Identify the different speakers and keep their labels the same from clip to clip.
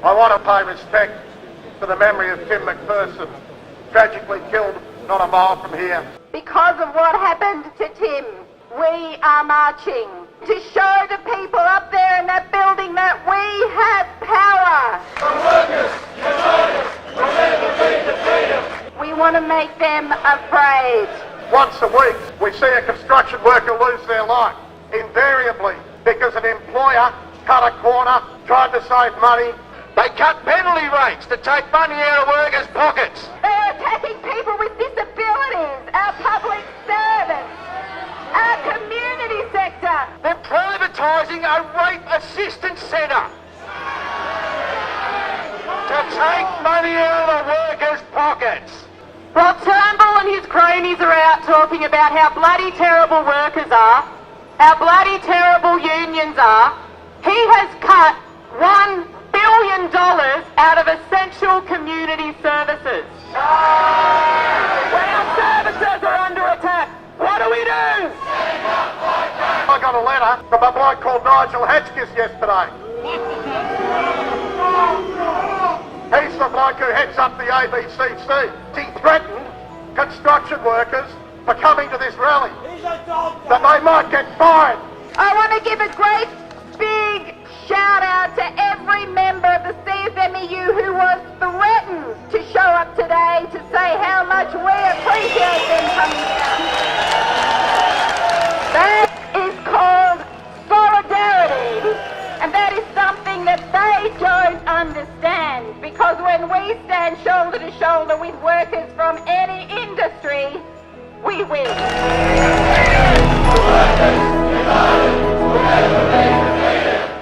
Speaker 1: I want to pay respect to the memory of Tim McPherson, tragically killed not a mile from here.
Speaker 2: Because of what happened to Tim, we are marching to show the people up there in that building that we have power.
Speaker 3: The workers, united, will never be defeated.
Speaker 2: We want to make them afraid.
Speaker 1: Once a week, we see a construction worker lose their life, invariably because an employer cut a corner, tried to save money.
Speaker 4: They cut penalty rates to take money out of workers' pockets.
Speaker 2: They're attacking people with disabilities, our public servants, our community sector.
Speaker 4: They're privatising a rape assistance centre to take money out of the workers' pockets.
Speaker 2: While Turnbull and his cronies are out talking about how bloody terrible workers are, how bloody terrible unions are, he has cut $1 billion out of essential community services. When our services are under attack, what do we do?
Speaker 1: I got a letter from a bloke called Nigel Hatchkiss yesterday. He's the bloke who heads up the ABCC. He threatened construction workers for coming to this rally, that they might get fined.
Speaker 2: I want to give a great big shout out to every member of the CFMEU who was threatened to show up today to say how much we appreciate them coming down. That is called solidarity, and that is something that they don't understand, because when we stand shoulder to shoulder with workers from any industry, we win.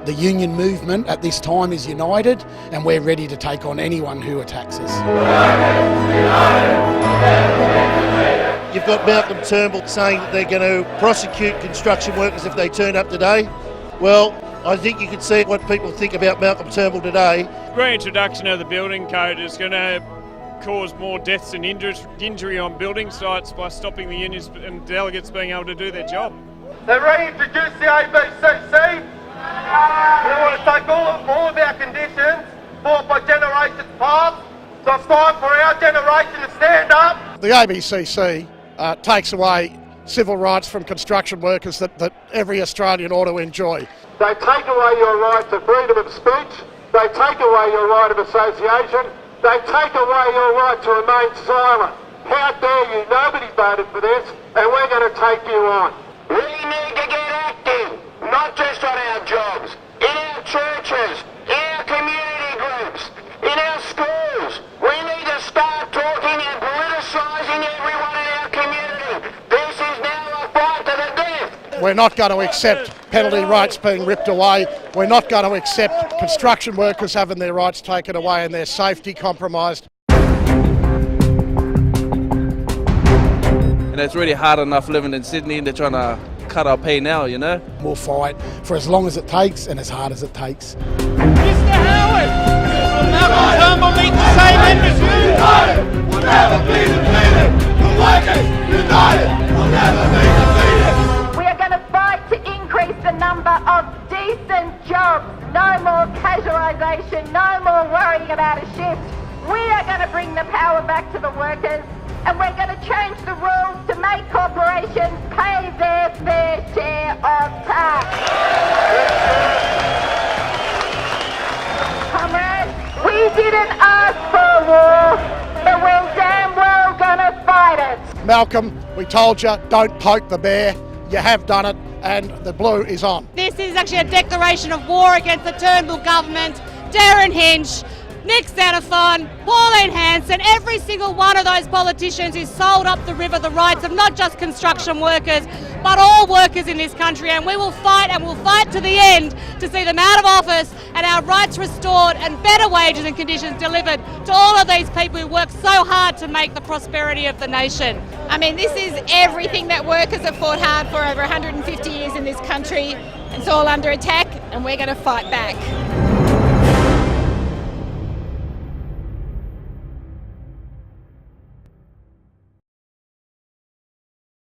Speaker 5: The union movement at this time is united, and we're ready to take on anyone who attacks us.
Speaker 6: You've got Malcolm Turnbull saying that they're going to prosecute construction workers if they turn up today. Well, I think you can see what people think about Malcolm Turnbull today.
Speaker 7: Reintroduction of the building code is going to cause more deaths and injury on building sites by stopping the unions and delegates being able to do their job.
Speaker 4: They reintroduced the ABCC. They want to take all of our conditions fought by generations past. So it's time for our generation to stand up.
Speaker 1: The ABCC takes away civil rights from construction workers that every Australian ought to enjoy.
Speaker 4: They take away your right to freedom of speech. They take away your right of association. They take away your right to remain silent. How dare you? Nobody voted for this, and we're going to take you on. We need to get active, not just on our jobs, in our churches, in our community groups, in our schools. We need to start talking and politicising everyone in our community. This is now a fight to the death.
Speaker 1: We're not going to accept penalty rates being ripped away. We're not going to accept construction workers having their rights taken away and their safety compromised.
Speaker 8: And it's really hard enough living in Sydney, and they're trying to cut our pay now, you know.
Speaker 5: We'll fight for as long as it takes and as hard as it takes.
Speaker 7: Mr. Howard, will Malcolm Turnbull meet the same end as you?
Speaker 3: United, will never be defeated. The workers, united, will never be defeated.
Speaker 2: We are going to fight to increase the number of decent jobs. No more casualisation, no more worrying about a shift. We are going to bring the power back to the workers, and we're going to change the rules to make corporations pay their fair share of tax. Comrades, we didn't ask for war, but we're damn well going to fight it.
Speaker 1: Malcolm, we told you, don't poke the bear. You have done it, and the blue is on.
Speaker 9: This is actually a declaration of war against the Turnbull government, Darren Hinch, Nick Xenophon, Pauline Hanson, every single one of those politicians who sold up the river the rights of not just construction workers, but all workers in this country. And we will fight, and we'll fight to the end to see them out of office and our rights restored and better wages and conditions delivered to all of these people who work so hard to make the prosperity of the nation.
Speaker 10: I mean, this is everything that workers have fought hard for over 150 years in this country. It's all under attack, and we're going to fight back.